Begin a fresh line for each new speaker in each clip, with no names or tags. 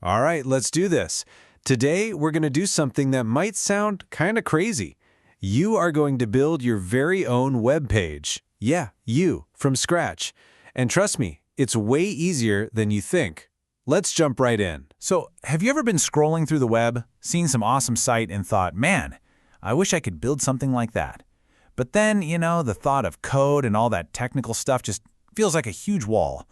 All right, let's do this. Today, we're going to do something that might sound kind of crazy. You are going to build your very own web page. Yeah, you, from scratch. And trust me, it's way easier than you think. Let's jump right in.
So, have you ever been scrolling through the web, seen some awesome site and thought, man, I wish I could build something like that? But then, the thought of code and all that technical stuff just feels like a huge wall.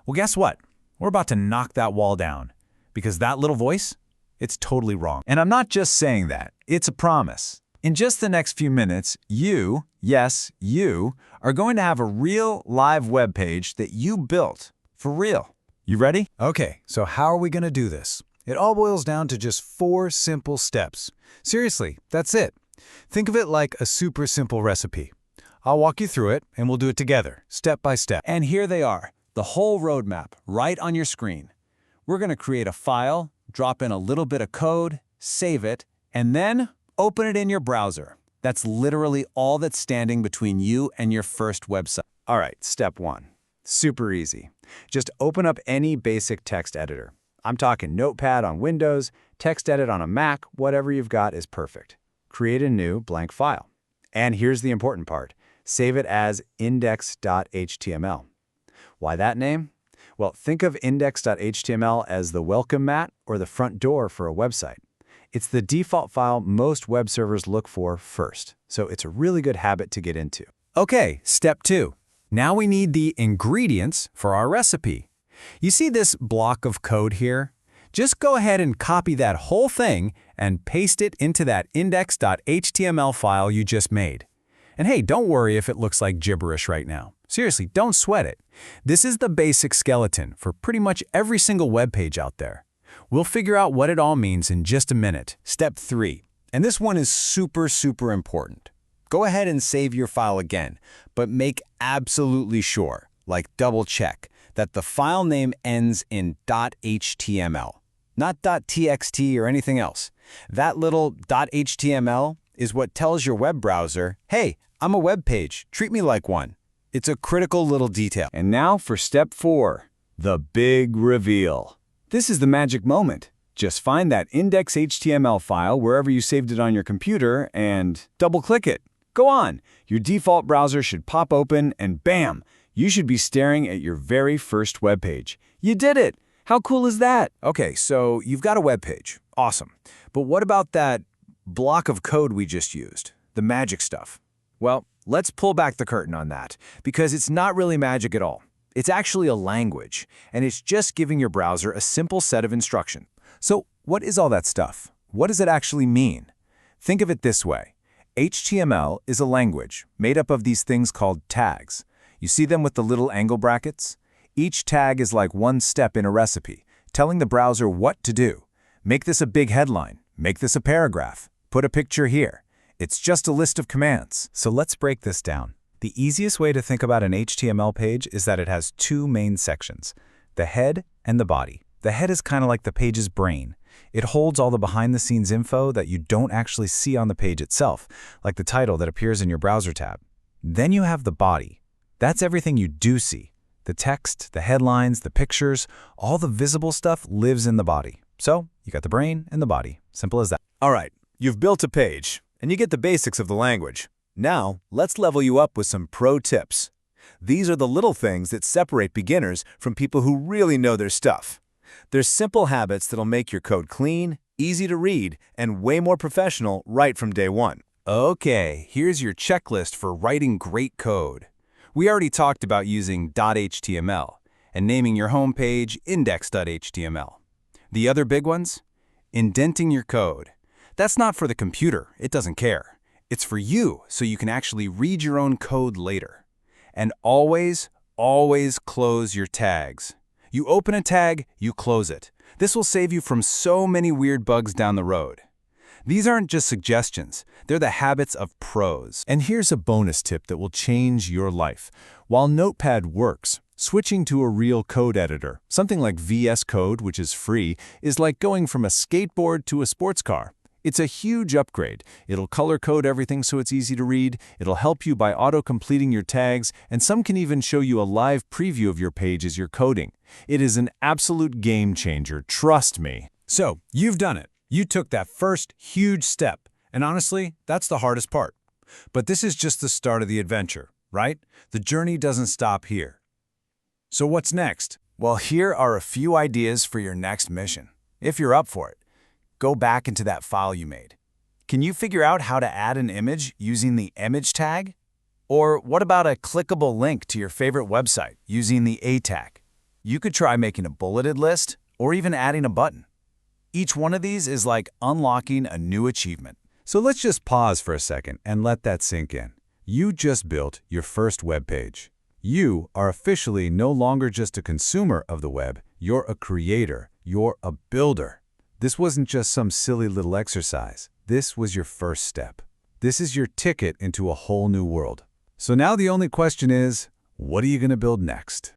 Well, guess what? We're about to knock that wall down. Because that little voice, it's totally wrong. And I'm not just saying that, it's a promise. In just the next few minutes, you, yes, you, are going to have a real live web page that you built. For real. You ready?
Okay, so how are we going to do this? It all boils down to just 4 simple steps. Seriously, that's it. Think of it like a super simple recipe. I'll walk you through it, and we'll do it together, step by step. And here they are, the whole roadmap, right on your screen. We're going to create a file, drop in a little bit of code, save it, and then open it in your browser. That's literally all that's standing between you and your first website.
All right, step 1. Super easy. Just open up any basic text editor. I'm talking Notepad on Windows, TextEdit on a Mac, whatever you've got is perfect. Create a new blank file. And here's the important part. Save it as index.html. Why that name? Well, think of index.html as the welcome mat or the front door for a website. It's the default file most web servers look for first, so it's a really good habit to get into.
Okay, step 2. Now we need the ingredients for our recipe. You see this block of code here? Just go ahead and copy that whole thing and paste it into that index.html file you just made. And hey, don't worry if it looks like gibberish right now. Seriously, don't sweat it. This is the basic skeleton for pretty much every single web page out there. We'll figure out what it all means in just a minute.
Step 3, and this one is super important. Go ahead and save your file again, but make absolutely sure, like double check, that the file name ends in .html, not .txt or anything else. That little .html is what tells your web browser, hey, I'm a web page, treat me like one. It's a critical little detail. And now for step 4, the big reveal. This is the magic moment. Just find that index.html file wherever you saved it on your computer and double-click it. Go on. Your default browser should pop open and bam, you should be staring at your very first web page. You did it! How cool is that?
Okay, so you've got a web page. Awesome. But what about that block of code we just used? The magic stuff? Well, let's pull back the curtain on that, because it's not really magic at all. It's actually a language, and it's just giving your browser a simple set of instructions. So what is all that stuff? What does it actually mean? Think of it this way. HTML is a language made up of these things called tags. You see them with the little angle brackets? Each tag is like one step in a recipe, telling the browser what to do. Make this a big headline. Make this a paragraph. Put a picture here. It's just a list of commands. So let's break this down. The easiest way to think about an HTML page is that it has 2 main sections, the head and the body. The head is kind of like the page's brain. It holds all the behind-the-scenes info that you don't actually see on the page itself, like the title that appears in your browser tab. Then you have the body. That's everything you do see. The text, the headlines, the pictures, all the visible stuff lives in the body. So you got the brain and the body. Simple as that.
All right, you've built a page, and you get the basics of the language. Now, let's level you up with some pro tips. These are the little things that separate beginners from people who really know their stuff. They're simple habits that'll make your code clean, easy to read, and way more professional right from day one.
Okay, here's your checklist for writing great code. We already talked about using .html and naming your home page index.html. The other big ones? Indenting your code. That's not for the computer, it doesn't care. It's for you, so you can actually read your own code later. And always close your tags. You open a tag, you close it. This will save you from so many weird bugs down the road. These aren't just suggestions, they're the habits of pros. And here's a bonus tip that will change your life. While Notepad works, switching to a real code editor, something like VS Code, which is free, is like going from a skateboard to a sports car. It's a huge upgrade. It'll color code everything so it's easy to read, it'll help you by auto-completing your tags, and some can even show you a live preview of your page as you're coding. It is an absolute game changer, trust me.
So, you've done it. You took that first huge step, and honestly, that's the hardest part. But this is just the start of the adventure, right? The journey doesn't stop here. So what's next? Well, here are a few ideas for your next mission. If you're up for it, go back into that file you made. Can you figure out how to add an image using the image tag? Or what about a clickable link to your favorite website using the A tag? You could try making a bulleted list or even adding a button. Each one of these is like unlocking a new achievement.
So let's just pause for a second and let that sink in. You just built your first web page. You are officially no longer just a consumer of the web, you're a creator, you're a builder. This wasn't just some silly little exercise. This was your first step. This is your ticket into a whole new world. So now the only question is, what are you going to build next?